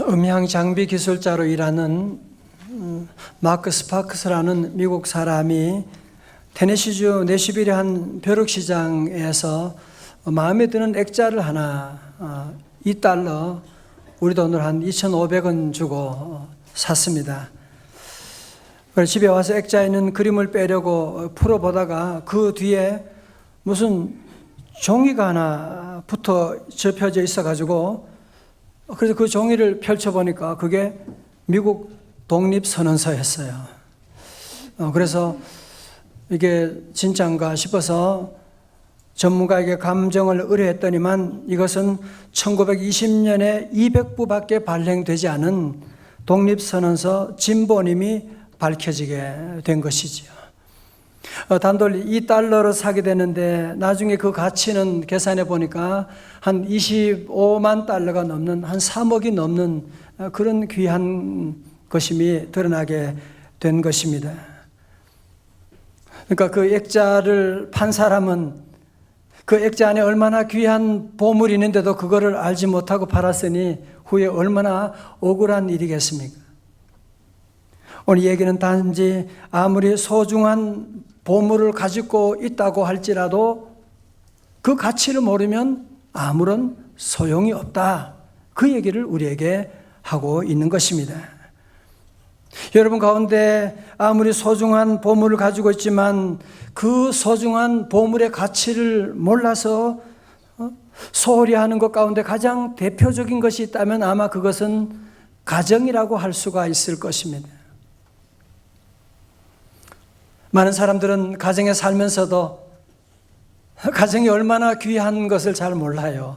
음향 장비 기술자로 일하는 마크 스파크스라는 미국 사람이 테네시주 내슈빌의 한 벼룩시장에서 마음에 드는 액자를 하나 $2, 우리 돈으로 한 2,500원 주고 샀습니다. 그래서 집에 와서 액자에 있는 그림을 빼려고 풀어보다가 그 뒤에 무슨 종이가 하나 붙어 접혀져 있어가지고, 그래서 그 종이를 펼쳐보니까 그게 미국 독립선언서였어요. 그래서 이게 진짜인가 싶어서 전문가에게 감정을 의뢰했더니만 이것은 1920년에 200부밖에 발행되지 않은 독립선언서 진본임이 밝혀지게 된 것이지요. 단돈 $2로 사게 되는데 나중에 그 가치는 계산해 보니까 한 $25만 넘는, 한 3억이 넘는 그런 귀한 것임이 드러나게 된 것입니다. 그러니까 그 액자를 판 사람은 그 액자 안에 얼마나 귀한 보물이 있는데도 그거를 알지 못하고 팔았으니 후에 얼마나 억울한 일이겠습니까? 오늘 얘기는 단지 아무리 소중한 보물을 가지고 있다고 할지라도 그 가치를 모르면 아무런 소용이 없다. 그 얘기를 우리에게 하고 있는 것입니다. 여러분 가운데 아무리 소중한 보물을 가지고 있지만 그 소중한 보물의 가치를 몰라서 소홀히 하는 것 가운데 가장 대표적인 것이 있다면 아마 그것은 가정이라고 할 수가 있을 것입니다. 많은 사람들은 가정에 살면서도 가정이 얼마나 귀한 것을 잘 몰라요.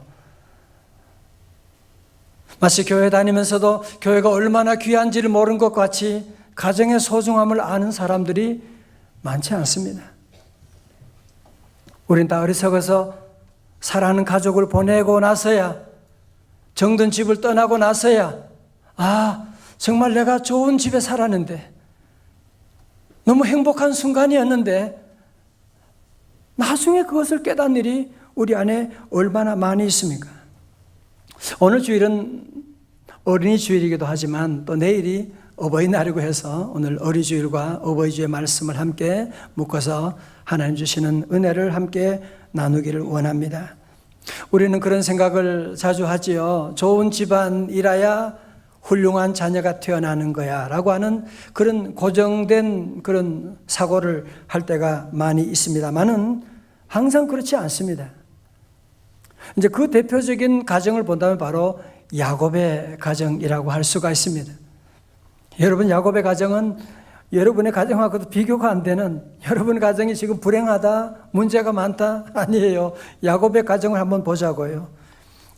마치 교회 다니면서도 교회가 얼마나 귀한지를 모르는 것 같이 가정의 소중함을 아는 사람들이 많지 않습니다. 우린 다 어리석어서 사랑하는 가족을 보내고 나서야, 정든 집을 떠나고 나서야, 정말 내가 좋은 집에 살았는데, 너무 행복한 순간이었는데, 나중에 그것을 깨닫는 일이 우리 안에 얼마나 많이 있습니까? 오늘 주일은 어린이 주일이기도 하지만 또 내일이 어버이날이고 해서 오늘 어린이주일과 어버이주의 말씀을 함께 묶어서 하나님 주시는 은혜를 함께 나누기를 원합니다. 우리는 그런 생각을 자주 하지요. 좋은 집안이라야 훌륭한 자녀가 태어나는 거야 라고 하는 그런 고정된 그런 사고를 할 때가 많이 있습니다만은 항상 그렇지 않습니다. 이제 그 대표적인 가정을 본다면 바로 야곱의 가정이라고 할 수가 있습니다. 여러분, 야곱의 가정은 여러분의 가정하고도 비교가 안 되는, 여러분의 가정이 지금 불행하다, 문제가 많다, 아니에요. 야곱의 가정을 한번 보자고요.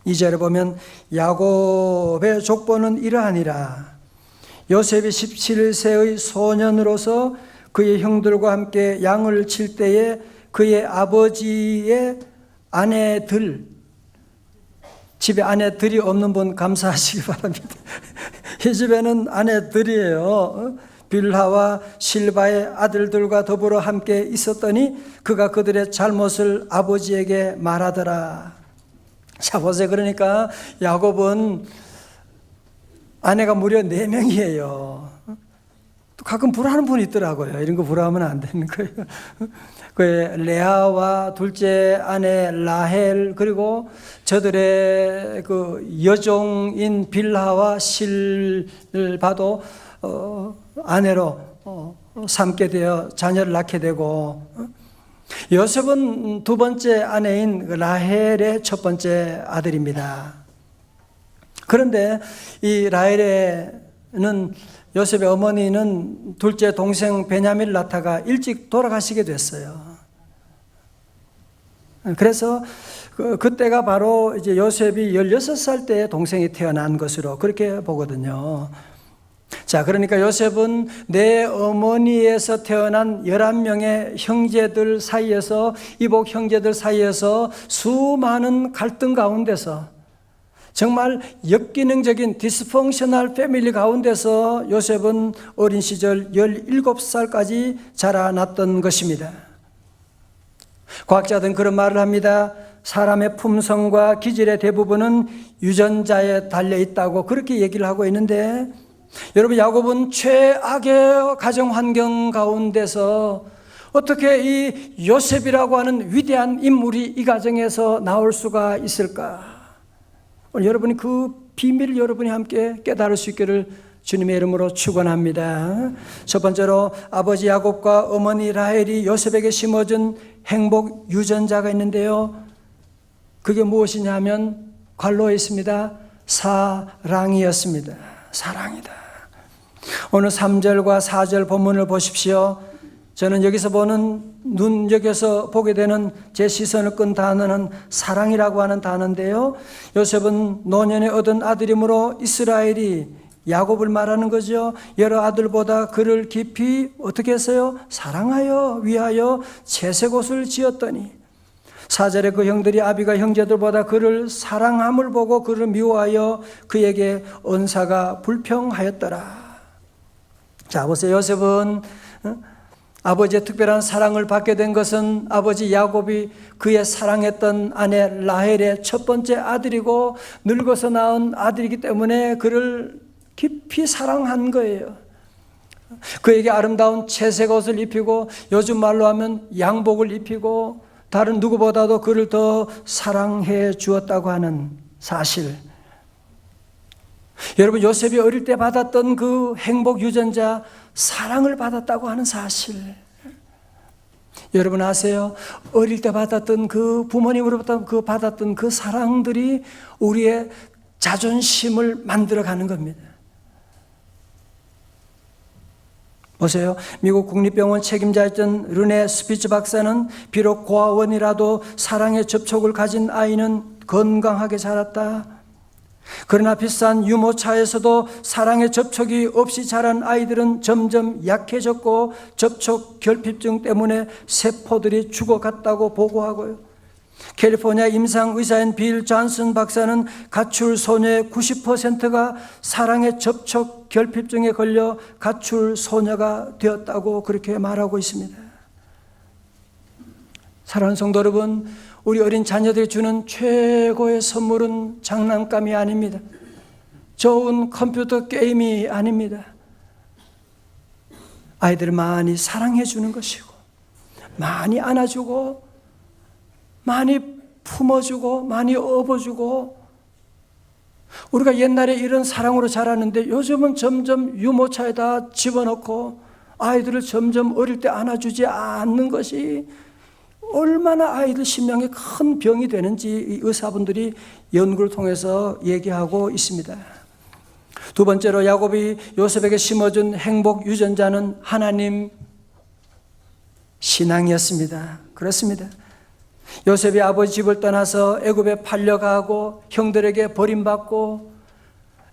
2절에 보면 야곱의 족보는 이러하니라. 요셉이 17세의 소년으로서 그의 형들과 함께 양을 칠 때에 그의 아버지의 아내들, 집에 아내들이 없는 분 감사하시기 바랍니다. 이 집에는 아내들이에요. 빌하와 실바의 아들들과 더불어 함께 있었더니 그가 그들의 잘못을 아버지에게 말하더라. 자, 보세요. 그러니까 야곱은 아내가 무려 4명이에요. 가끔 불화하는 분이 있더라고요. 이런 거 불화하면 안 되는 거예요. 그 레아와 둘째 아내 라헬, 그리고 저들의 그 여종인 빌하와 실바도 아내로 삼게 되어 자녀를 낳게 되고, 요셉은 두 번째 아내인 라헬의 첫 번째 아들입니다. 그런데 이 라헬은 요셉의 어머니는 둘째 동생 베냐민을 낳다가 일찍 돌아가시게 됐어요. 그래서 그때가 바로 이제 요셉이 16살 때 동생이 태어난 것으로 그렇게 보거든요. 자, 그러니까 요셉은 내 어머니에서 태어난 11명의 형제들 사이에서, 이복 형제들 사이에서 수많은 갈등 가운데서, 정말 역기능적인 디스펑셔널 패밀리 가운데서 요셉은 어린 시절 17살까지 자라났던 것입니다. 과학자들은 그런 말을 합니다. 사람의 품성과 기질의 대부분은 유전자에 달려 있다고 그렇게 얘기를 하고 있는데, 여러분, 야곱은 최악의 가정 환경 가운데서 어떻게 이 요셉이라고 하는 위대한 인물이 이 가정에서 나올 수가 있을까? 오늘 여러분이 그 비밀을 여러분이 함께 깨달을 수 있기를 주님의 이름으로 축원합니다. 첫 번째로 아버지 야곱과 어머니 라헬이 요셉에게 심어준 행복 유전자가 있는데요. 그게 무엇이냐 하면 관로에 있습니다. 사랑이었습니다. 사랑이다. 오늘 3절과 4절 본문을 보십시오. 저는 여기서 눈여겨서 보게 되는 제 시선을 끈 단어는 사랑이라고 하는 단어인데요. 요셉은 노년에 얻은 아들이므로 이스라엘이 야곱을 말하는 거죠. 여러 아들보다 그를 깊이 어떻게 했어요? 사랑하여 위하여 채색옷을 지었더니, 4절에 그 형들이 아비가 형제들보다 그를 사랑함을 보고 그를 미워하여 그에게 언사가 불평하였더라. 자, 보세요. 요셉은 아버지의 특별한 사랑을 받게 된 것은 아버지 야곱이 그의 사랑했던 아내 라헬의 첫 번째 아들이고 늙어서 낳은 아들이기 때문에 그를 깊이 사랑한 거예요. 그에게 아름다운 채색 옷을 입히고, 요즘 말로 하면 양복을 입히고, 다른 누구보다도 그를 더 사랑해 주었다고 하는 사실. 여러분, 요셉이 어릴 때 받았던 그 행복 유전자, 사랑을 받았다고 하는 사실. 여러분 아세요? 어릴 때 받았던 그 부모님으로부터 받았던 그 사랑들이 우리의 자존심을 만들어가는 겁니다. 보세요. 미국 국립병원 책임자였던 르네 스피츠 박사는 비록 고아원이라도 사랑의 접촉을 가진 아이는 건강하게 자랐다. 그러나 비싼 유모차에서도 사랑의 접촉이 없이 자란 아이들은 점점 약해졌고 접촉 결핍증 때문에 세포들이 죽어갔다고 보고하고요. 캘리포니아 임상의사인 빌 존슨 박사는 가출 소녀의 90%가 사랑의 접촉 결핍증에 걸려 가출 소녀가 되었다고 그렇게 말하고 있습니다. 사랑하는 성도 여러분, 우리 어린 자녀들이 주는 최고의 선물은 장난감이 아닙니다. 좋은 컴퓨터 게임이 아닙니다. 아이들을 많이 사랑해 주는 것이고, 많이 안아주고, 많이 품어주고, 많이 업어주고. 우리가 옛날에 이런 사랑으로 자랐는데 요즘은 점점 유모차에다 집어넣고 아이들을 점점 어릴 때 안아주지 않는 것이 얼마나 아이들 심령에 큰 병이 되는지 이 의사분들이 연구를 통해서 얘기하고 있습니다. 두 번째로 야곱이 요셉에게 심어준 행복 유전자는 하나님 신앙이었습니다. 그렇습니다. 요셉이 아버지 집을 떠나서 애굽에 팔려가고 형들에게 버림받고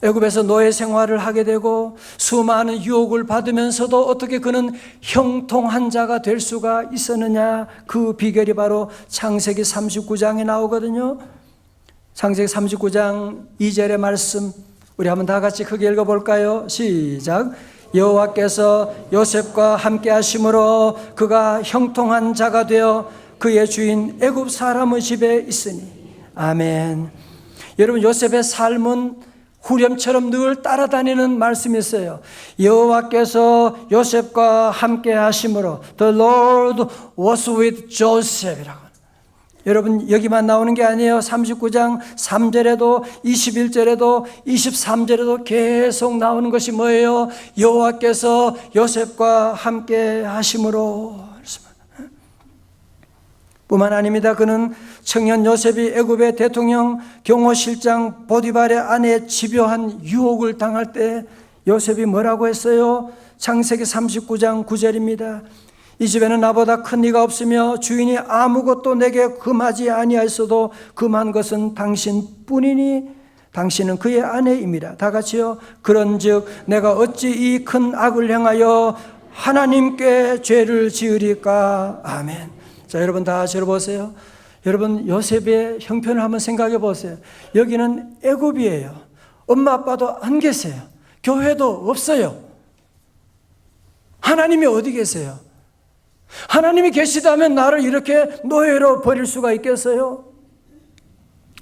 애굽에서 노예 생활을 하게 되고 수많은 유혹을 받으면서도 어떻게 그는 형통한 자가 될 수가 있었느냐, 그 비결이 바로 창세기 39장에 나오거든요. 창세기 39장 2절의 말씀 우리 한번 다 같이 크게 읽어볼까요? 시작. 여호와께서 요셉과 함께 하심으로 그가 형통한 자가 되어 그의 주인 애굽 사람의 집에 있으니. 아멘. 여러분, 요셉의 삶은 후렴처럼 늘 따라다니는 말씀이 있어요. 여호와께서 요셉과 함께 하심으로 The Lord was with Joseph이라고. 여러분, 여기만 나오는 게 아니에요. 39장 3절에도 21절에도 23절에도 계속 나오는 것이 뭐예요? 여호와께서 요셉과 함께 하심으로. 뿐만 아닙니다. 그는 청년 요셉이 애굽의 대통령 경호실장 보디발의 아내의 집요한 유혹을 당할 때 요셉이 뭐라고 했어요? 창세기 39장 9절입니다. 이 집에는 나보다 큰 이가 없으며 주인이 아무것도 내게 금하지 아니하였어도 금한 것은 당신뿐이니 당신은 그의 아내입니다. 다 같이요. 그런즉 내가 어찌 이 큰 악을 행하여 하나님께 죄를 지으리까. 아멘. 자, 여러분 다 들어보세요. 여러분, 요셉의 형편을 한번 생각해 보세요. 여기는 애굽이에요. 엄마 아빠도 안 계세요. 교회도 없어요. 하나님이 어디 계세요? 하나님이 계시다면 나를 이렇게 노예로 버릴 수가 있겠어요?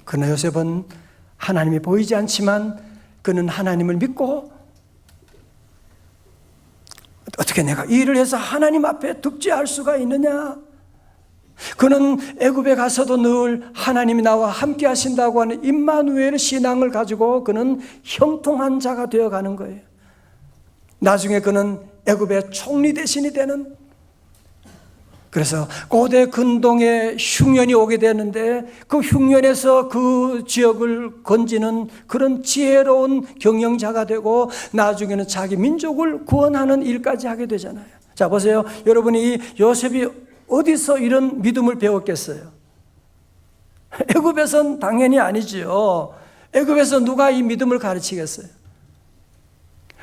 그러나 요셉은 하나님이 보이지 않지만 그는 하나님을 믿고, 어떻게 내가 이 일을 해서 하나님 앞에 득죄할 수가 있느냐? 그는 애굽에 가서도 늘 하나님이 나와 함께 하신다고 하는 임마누엘 신앙을 가지고 그는 형통한 자가 되어가는 거예요. 나중에 그는 애굽의 총리 대신이 되는, 그래서 고대 근동에 흉년이 오게 되는데 그 흉년에서 그 지역을 건지는 그런 지혜로운 경영자가 되고 나중에는 자기 민족을 구원하는 일까지 하게 되잖아요. 자, 보세요. 여러분이 요셉이 어디서 이런 믿음을 배웠겠어요? 애굽에서는 당연히 아니지요. 애굽에서 누가 이 믿음을 가르치겠어요?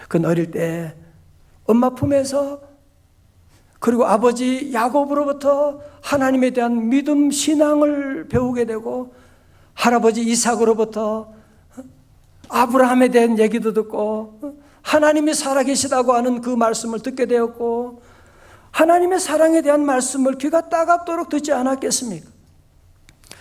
그는 어릴 때 엄마 품에서, 그리고 아버지 야곱으로부터 하나님에 대한 믿음 신앙을 배우게 되고, 할아버지 이삭으로부터 아브라함에 대한 얘기도 듣고, 하나님이 살아계시다고 하는 그 말씀을 듣게 되었고, 하나님의 사랑에 대한 말씀을 귀가 따갑도록 듣지 않았겠습니까?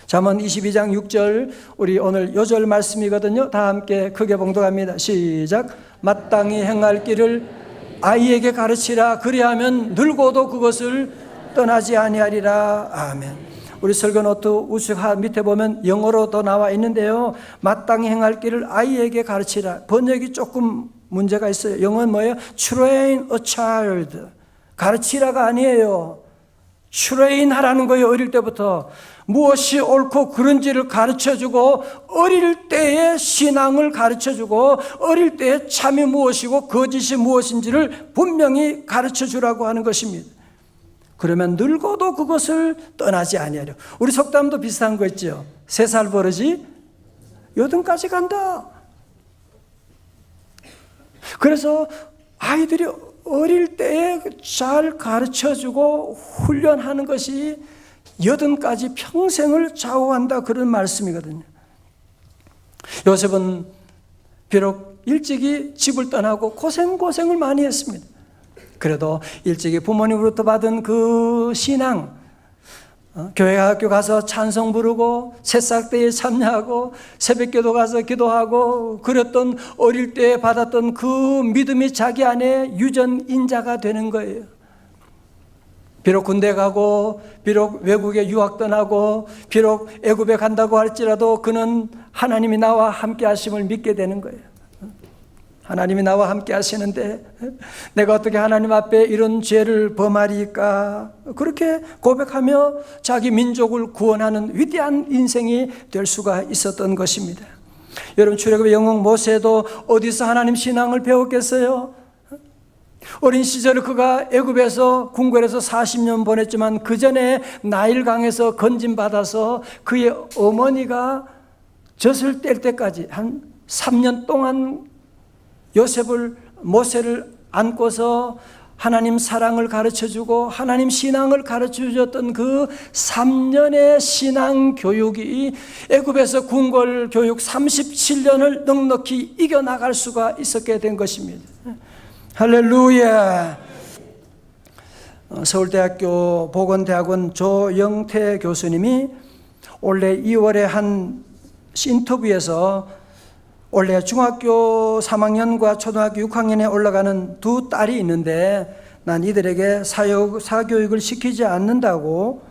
잠언 22장 6절, 우리 오늘 요절 말씀이거든요. 다 함께 크게 봉독합니다. 시작. 마땅히 행할 길을 아이에게 가르치라. 그리하면 늙어도 그것을 떠나지 아니하리라. 아멘. 우리 설교 노트 우측 밑에 보면 영어로 더 나와 있는데요. 마땅히 행할 길을 아이에게 가르치라. 번역이 조금 문제가 있어요. 영어는 뭐예요? Train a child. 가르치라가 아니에요. 트레인 하라는 거예요. 어릴 때부터 무엇이 옳고 그른지를 가르쳐주고, 어릴 때의 신앙을 가르쳐주고, 어릴 때의 참이 무엇이고 거짓이 무엇인지를 분명히 가르쳐주라고 하는 것입니다. 그러면 늙어도 그것을 떠나지 아니하려. 우리 속담도 비슷한 거 있죠. 3살 버릇이 여든까지 간다. 그래서 아이들이 어릴 때에 잘 가르쳐주고 훈련하는 것이 여든까지 평생을 좌우한다, 그런 말씀이거든요. 요셉은 비록 일찍이 집을 떠나고 고생을 많이 했습니다. 그래도 일찍이 부모님으로부터 받은 그 신앙, 교회 학교 가서 찬송 부르고 새싹때에 참여하고 새벽기도 가서 기도하고 그랬던 어릴 때 받았던 그 믿음이 자기 안에 유전인자가 되는 거예요. 비록 군대 가고, 비록 외국에 유학 떠나고, 비록 애굽에 간다고 할지라도 그는 하나님이 나와 함께 하심을 믿게 되는 거예요. 하나님이 나와 함께 하시는데 내가 어떻게 하나님 앞에 이런 죄를 범하리까? 그렇게 고백하며 자기 민족을 구원하는 위대한 인생이 될 수가 있었던 것입니다. 여러분, 출애굽의 영웅 모세도 어디서 하나님 신앙을 배웠겠어요? 어린 시절에 그가 애굽에서 궁궐에서 40년 보냈지만 그 전에 나일강에서 건진받아서 그의 어머니가 젖을 뗄 때까지 한 3년 동안 모세를 안고서 하나님 사랑을 가르쳐주고 하나님 신앙을 가르쳐줬던 그 3년의 신앙 교육이 애굽에서 궁궐 교육 37년을 넉넉히 이겨나갈 수가 있었게 된 것입니다. 할렐루야. 서울대학교 보건대학원 조영태 교수님이 올해 2월에 한 인터뷰에서 원래 중학교 3학년과 초등학교 6학년에 올라가는 두 딸이 있는데 난 이들에게 사교육을 시키지 않는다고,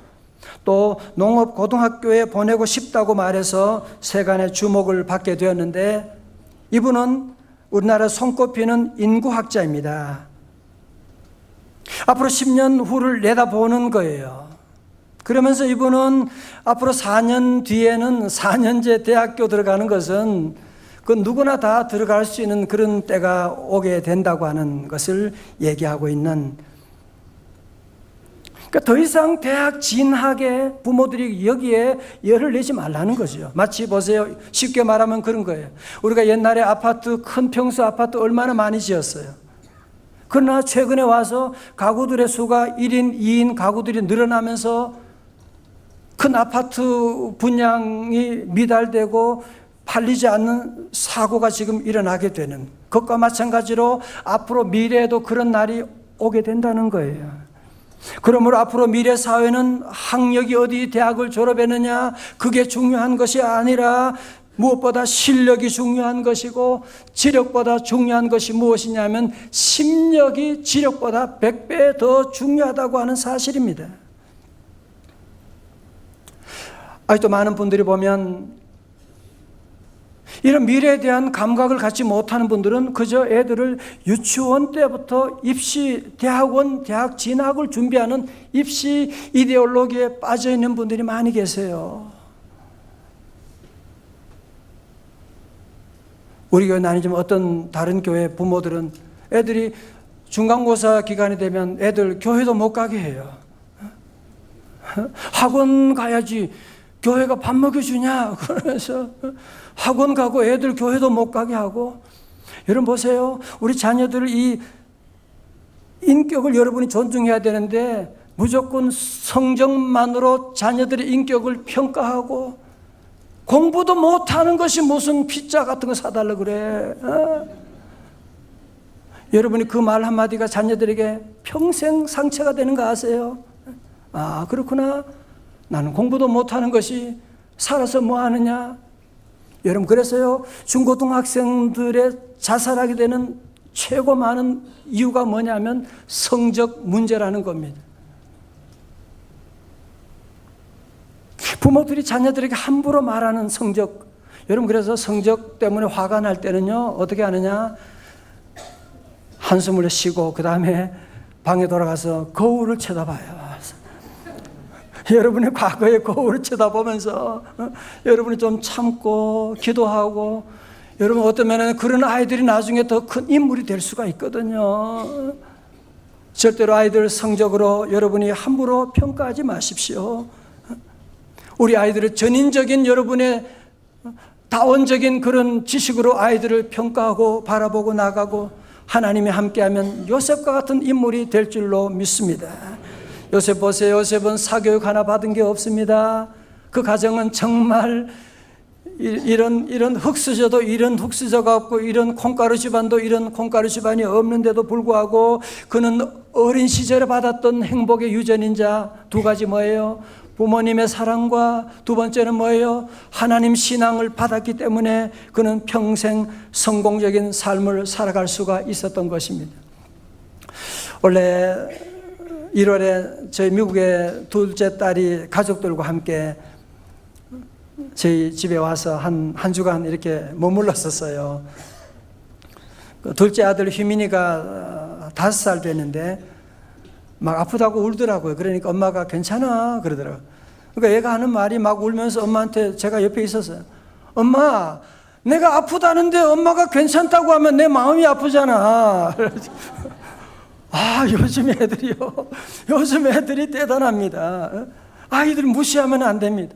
또 농업 고등학교에 보내고 싶다고 말해서 세간의 주목을 받게 되었는데, 이분은 우리나라 손꼽히는 인구학자입니다. 앞으로 10년 후를 내다보는 거예요. 그러면서 이분은 앞으로 4년 뒤에는 4년제 대학교 들어가는 것은 그 누구나 다 들어갈 수 있는 그런 때가 오게 된다고 하는 것을 얘기하고 있는, 그러니까 더 이상 대학 진학에 부모들이 여기에 열을 내지 말라는 거죠. 마치 보세요. 쉽게 말하면 그런 거예요. 우리가 옛날에 아파트, 큰 평수 아파트 얼마나 많이 지었어요. 그러나 최근에 와서 가구들의 수가 1인, 2인 가구들이 늘어나면서 큰 아파트 분양이 미달되고 팔리지 않는 사고가 지금 일어나게 되는 것과 마찬가지로 앞으로 미래에도 그런 날이 오게 된다는 거예요. 그러므로 앞으로 미래 사회는 학력이 어디 대학을 졸업했느냐, 그게 중요한 것이 아니라 무엇보다 실력이 중요한 것이고, 지력보다 중요한 것이 무엇이냐면 심력이 지력보다 100배 더 중요하다고 하는 사실입니다. 아직도 많은 분들이 보면 이런 미래에 대한 감각을 갖지 못하는 분들은 그저 애들을 유치원 때부터 입시, 대학원, 대학 진학을 준비하는 입시 이데올로기에 빠져 있는 분들이 많이 계세요. 우리 교회는 아니지만 어떤 다른 교회 부모들은 애들이 중간고사 기간이 되면 애들 교회도 못 가게 해요. 학원 가야지 교회가 밥 먹여주냐 그러면서 학원 가고 애들 교회도 못 가게 하고. 여러분 보세요. 우리 자녀들 이 인격을 여러분이 존중해야 되는데 무조건 성적만으로 자녀들의 인격을 평가하고, 공부도 못하는 것이 무슨 피자 같은 거 사달라고 그래. 여러분이 그 말 한마디가 자녀들에게 평생 상처가 되는 거 아세요? 아, 그렇구나. 나는 공부도 못하는 것이 살아서 뭐 하느냐. 여러분, 그래서요, 중고등학생들의 자살하게 되는 최고 많은 이유가 뭐냐면 성적 문제라는 겁니다. 부모들이 자녀들에게 함부로 말하는 성적. 여러분, 그래서 성적 때문에 화가 날 때는요, 어떻게 하느냐. 한숨을 쉬고 그 다음에 방에 돌아가서 거울을 쳐다봐요. 여러분의 과거의 거울을 쳐다보면서 여러분이 좀 참고 기도하고, 여러분 어쩌면 그런 아이들이 나중에 더 큰 인물이 될 수가 있거든요. 절대로 아이들 성적으로 여러분이 함부로 평가하지 마십시오. 우리 아이들의 전인적인 여러분의 다원적인 그런 지식으로 아이들을 평가하고 바라보고 나가고, 하나님이 함께하면 요셉과 같은 인물이 될 줄로 믿습니다. 요셉 보세요. 요셉은 사교육 하나 받은 게 없습니다. 그 가정은 정말 이런 흙수저도 이런 흙수저가 없고, 이런 콩가루 집안도 이런 콩가루 집안이 없는데도 불구하고 그는 어린 시절에 받았던 행복의 유전인자 두 가지 뭐예요? 부모님의 사랑과 두 번째는 뭐예요? 하나님 신앙을 받았기 때문에 그는 평생 성공적인 삶을 살아갈 수가 있었던 것입니다. 원래 1월에 저희 미국의 둘째 딸이 가족들과 함께 저희 집에 와서 한 주간 이렇게 머물렀었어요. 둘째 아들 휘민이가 5살 됐는데 막 아프다고 울더라고요. 그러니까 엄마가 괜찮아 그러더라고요. 그러니까 얘가 하는 말이 막 울면서 엄마한테, 제가 옆에 있었어요. 엄마, 내가 아프다는데 엄마가 괜찮다고 하면 내 마음이 아프잖아. 아, 요즘 애들이요. 요즘 애들이 대단합니다. 아이들 무시하면 안 됩니다.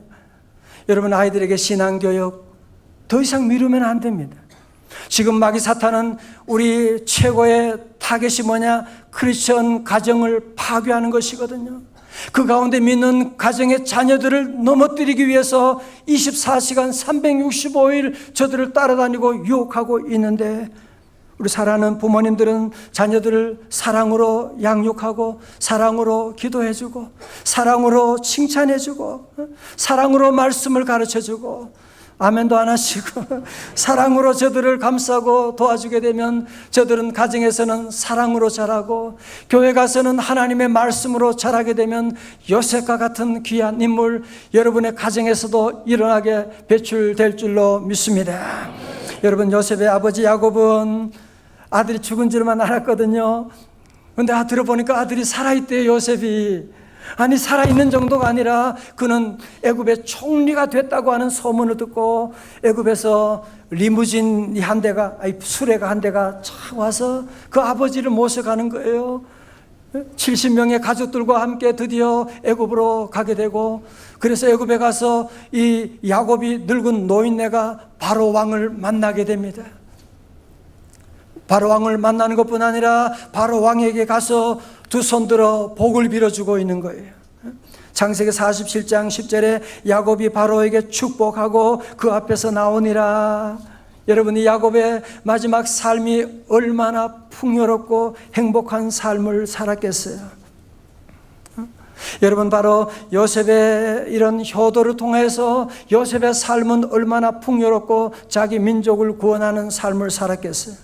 여러분, 아이들에게 신앙교육 더 이상 미루면 안 됩니다. 지금 마귀 사탄은 우리 최고의 타겟이 뭐냐? 크리스천 가정을 파괴하는 것이거든요. 그 가운데 믿는 가정의 자녀들을 넘어뜨리기 위해서 24시간 365일 저들을 따라다니고 유혹하고 있는데, 우리 사랑하는 부모님들은 자녀들을 사랑으로 양육하고, 사랑으로 기도해주고, 사랑으로 칭찬해주고, 사랑으로 말씀을 가르쳐주고, 아멘도 안 하시고 사랑으로 저들을 감싸고 도와주게 되면 저들은 가정에서는 사랑으로 자라고, 교회 가서는 하나님의 말씀으로 자라게 되면 요셉과 같은 귀한 인물 여러분의 가정에서도 일어나게 배출될 줄로 믿습니다. 여러분, 요셉의 아버지 야곱은 아들이 죽은 줄만 알았거든요. 근데 들어보니까 아들이 살아있대요. 요셉이. 아니, 살아있는 정도가 아니라 그는 애굽의 총리가 됐다고 하는 소문을 듣고 애굽에서 리무진 한 대가, 수레가 한 대가 차 와서 그 아버지를 모셔가는 거예요. 70명의 가족들과 함께 드디어 애굽으로 가게 되고, 그래서 애굽에 가서 이 야곱이 늙은 노인네가 바로 왕을 만나게 됩니다. 바로 왕을 만나는 것뿐 아니라 바로 왕에게 가서 두 손 들어 복을 빌어주고 있는 거예요. 창세기 47장 10절에 야곱이 바로에게 축복하고 그 앞에서 나오니라. 여러분, 이 야곱의 마지막 삶이 얼마나 풍요롭고 행복한 삶을 살았겠어요. 여러분, 바로 요셉의 이런 효도를 통해서 요셉의 삶은 얼마나 풍요롭고 자기 민족을 구원하는 삶을 살았겠어요.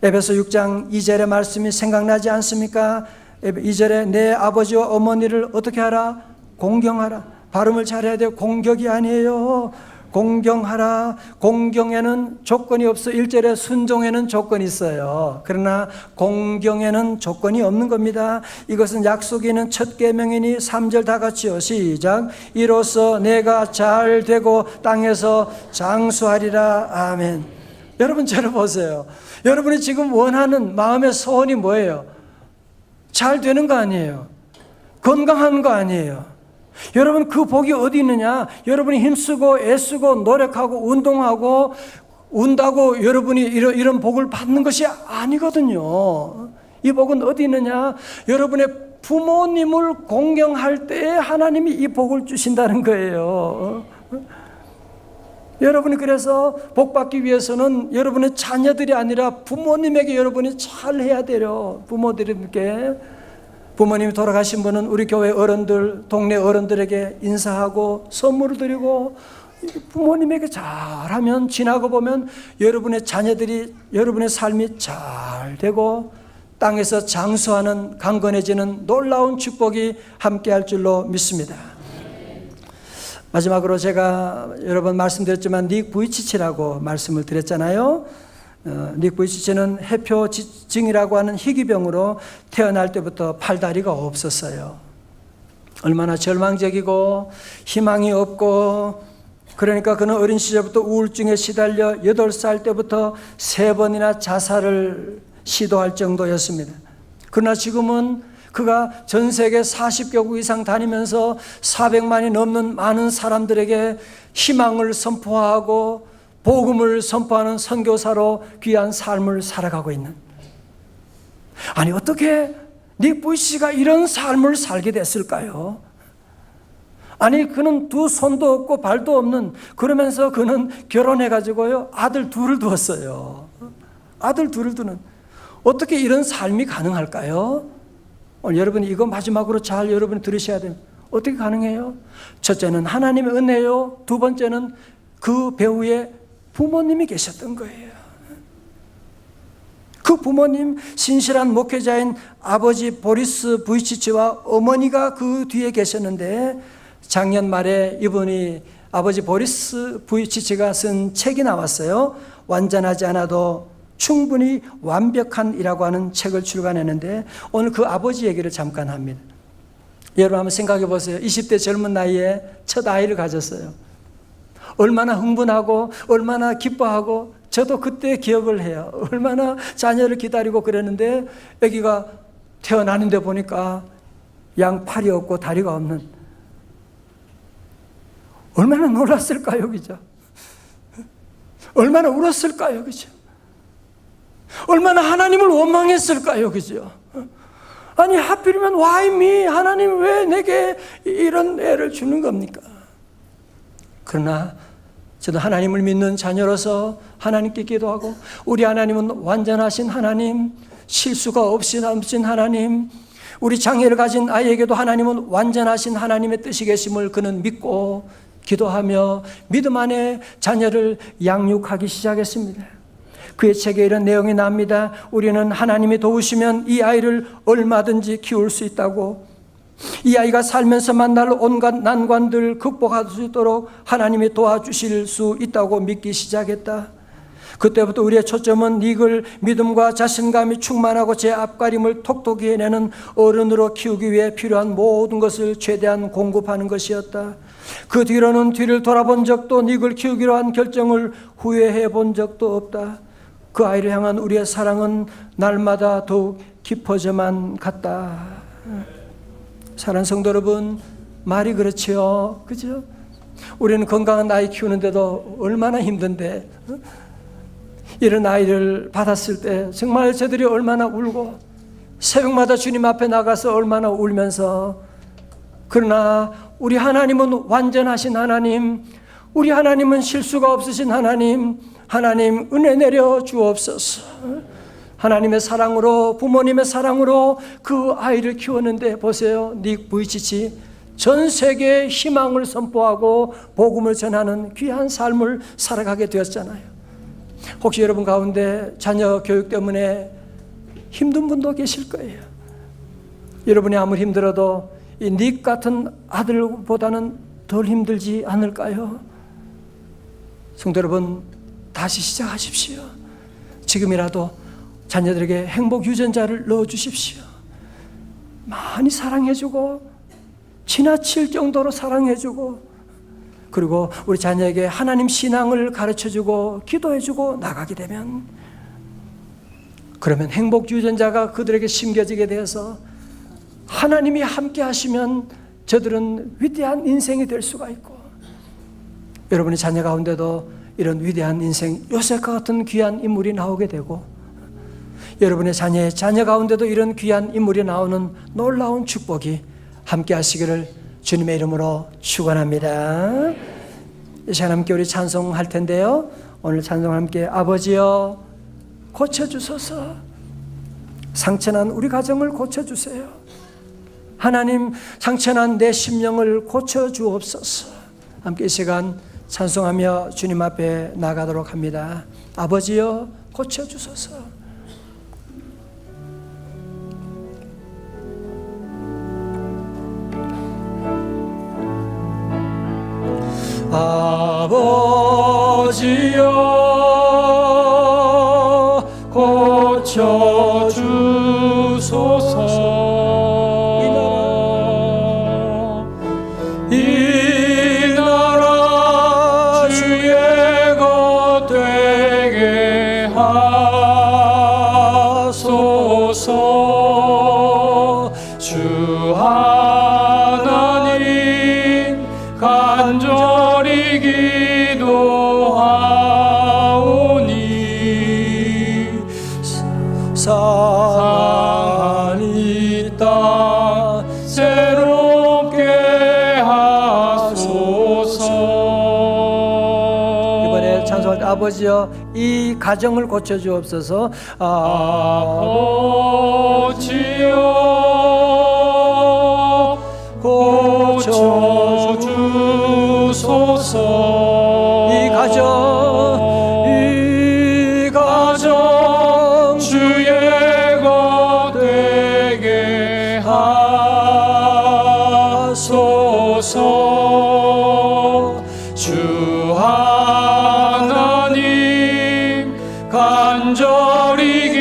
에베소 6장 2절의 말씀이 생각나지 않습니까? 2절에 내 아버지와 어머니를 어떻게 하라? 공경하라. 발음을 잘해야 돼요. 공격이 아니에요. 공경하라. 공경에는 조건이 없어. 1절에 순종에는 조건이 있어요. 그러나 공경에는 조건이 없는 겁니다. 이것은 약속이 있는 첫 계명이니 3절 다 같이요. 시작. 이로써 내가 잘 되고 땅에서 장수하리라. 아멘. 여러분, 저를 보세요. 여러분이 지금 원하는 마음의 소원이 뭐예요? 잘 되는 거 아니에요. 건강한 거 아니에요. 여러분, 그 복이 어디 있느냐? 여러분이 힘쓰고 애쓰고 노력하고 운동하고 운다고 여러분이 이런 복을 받는 것이 아니거든요. 이 복은 어디 있느냐? 여러분의 부모님을 공경할 때에 하나님이 이 복을 주신다는 거예요. 여러분이 그래서 복받기 위해서는 여러분의 자녀들이 아니라 부모님에게 여러분이 잘해야 돼요. 부모님이 돌아가신 분은 우리 교회 어른들, 동네 어른들에게 인사하고 선물을 드리고, 부모님에게 잘하면 지나고 보면 여러분의 자녀들이, 여러분의 삶이 잘 되고 땅에서 장수하는 강건해지는 놀라운 축복이 함께할 줄로 믿습니다. 마지막으로 제가 여러 번 말씀드렸지만 닉 부이치치라고 말씀을 드렸잖아요. 닉 부이치치는 해표증이라고 하는 희귀병으로 태어날 때부터 팔다리가 없었어요. 얼마나 절망적이고 희망이 없고, 그러니까 그는 어린 시절부터 우울증에 시달려 8살 때부터 3번이나 자살을 시도할 정도였습니다. 그러나 지금은 그가 전 세계 40개국 이상 다니면서 400만이 넘는 많은 사람들에게 희망을 선포하고 복음을 선포하는 선교사로 귀한 삶을 살아가고 있는, 아니 어떻게 닉 부이치가 이런 삶을 살게 됐을까요? 아니 그는 두 손도 없고 발도 없는, 그러면서 그는 결혼해가지고요 아들 둘을 두었어요. 아들 둘을 두는, 어떻게 이런 삶이 가능할까요? 오늘 여러분이 이거 마지막으로 잘 여러분이 들으셔야 됩니다. 어떻게 가능해요? 첫째는 하나님의 은혜요, 두 번째는 그 배후에 부모님이 계셨던 거예요. 그 부모님, 신실한 목회자인 아버지 보리스 부이치치와 어머니가 그 뒤에 계셨는데, 작년 말에 이분이 아버지 보리스 부이치치가 쓴 책이 나왔어요. 완전하지 않아도 충분히 완벽한이라고 하는 책을 출간했는데, 오늘 그 아버지 얘기를 잠깐 합니다. 여러분 한번 생각해 보세요. 20대 젊은 나이에 첫 아이를 가졌어요. 얼마나 흥분하고 얼마나 기뻐하고, 저도 그때 기억을 해요. 얼마나 자녀를 기다리고 그랬는데 아기가 태어나는데 보니까 양팔이 없고 다리가 없는, 얼마나 놀랐을까요, 그죠? 얼마나 울었을까요, 그죠? 얼마나 하나님을 원망했을까요, 그죠? 아니 하필이면 why me? 하나님 왜 내게 이런 애를 주는 겁니까? 그러나 저도 하나님을 믿는 자녀로서 하나님께 기도하고, 우리 하나님은 완전하신 하나님, 실수가 없인 하나님, 우리 장애를 가진 아이에게도 하나님은 완전하신 하나님의 뜻이 계심을 그는 믿고 기도하며 믿음 안에 자녀를 양육하기 시작했습니다. 그의 책에 이런 내용이 나옵니다. 우리는 하나님이 도우시면 이 아이를 얼마든지 키울 수 있다고, 이 아이가 살면서 만날 온갖 난관들 극복할 수 있도록 하나님이 도와주실 수 있다고 믿기 시작했다. 그때부터 우리의 초점은 닉을 믿음과 자신감이 충만하고 제 앞가림을 톡톡히 해내는 어른으로 키우기 위해 필요한 모든 것을 최대한 공급하는 것이었다. 그 뒤로는 뒤를 돌아본 적도, 닉을 키우기로 한 결정을 후회해 본 적도 없다. 그 아이를 향한 우리의 사랑은 날마다 더욱 깊어져만 갔다. 사랑하는 성도 여러분, 말이 그렇지요, 그죠? 우리는 건강한 아이 키우는데도 얼마나 힘든데, 이런 아이를 받았을 때 정말 저들이 얼마나 울고 새벽마다 주님 앞에 나가서 얼마나 울면서, 그러나 우리 하나님은 완전하신 하나님, 우리 하나님은 실수가 없으신 하나님, 하나님 은혜 내려 주옵소서. 하나님의 사랑으로, 부모님의 사랑으로 그 아이를 키웠는데 보세요. 닉 부이치치 전 세계에 희망을 선포하고 복음을 전하는 귀한 삶을 살아가게 되었잖아요. 혹시 여러분 가운데 자녀 교육 때문에 힘든 분도 계실 거예요. 여러분이 아무리 힘들어도 이 닉 같은 아들보다는 덜 힘들지 않을까요? 성도 여러분, 다시 시작하십시오. 지금이라도 자녀들에게 행복 유전자를 넣어주십시오. 많이 사랑해주고 지나칠 정도로 사랑해주고, 그리고 우리 자녀에게 하나님 신앙을 가르쳐주고 기도해주고 나가게 되면, 그러면 행복 유전자가 그들에게 심겨지게 되어서 하나님이 함께 하시면 저들은 위대한 인생이 될 수가 있고, 여러분의 자녀 가운데도 이런 위대한 인생, 요셉과 같은 귀한 인물이 나오게 되고, 여러분의 자녀의 자녀 가운데도 이런 귀한 인물이 나오는 놀라운 축복이 함께 하시기를 주님의 이름으로 축원합니다. 이 시간 함께 우리 찬송할 텐데요, 오늘 찬송 함께 아버지여 고쳐주소서, 상처난 우리 가정을 고쳐주세요. 하나님, 상처난 내 심령을 고쳐주옵소서. 함께 이 시간 찬송하며 주님 앞에 나가도록 합니다. 아버지여 고쳐주소서. 아버지여 고쳐주소서. 이 나라 주의 것 되게 하소서. 주 하나님 간절히 기도하오니 상한 이 땅 새롭게 하소서. 이번에 찬송할 때 아버지여 이 가정을 고쳐주옵소서. 아버지여 고쳐주소서. 이 가정 주의 것 되게 하소서. 주 하나님 간절히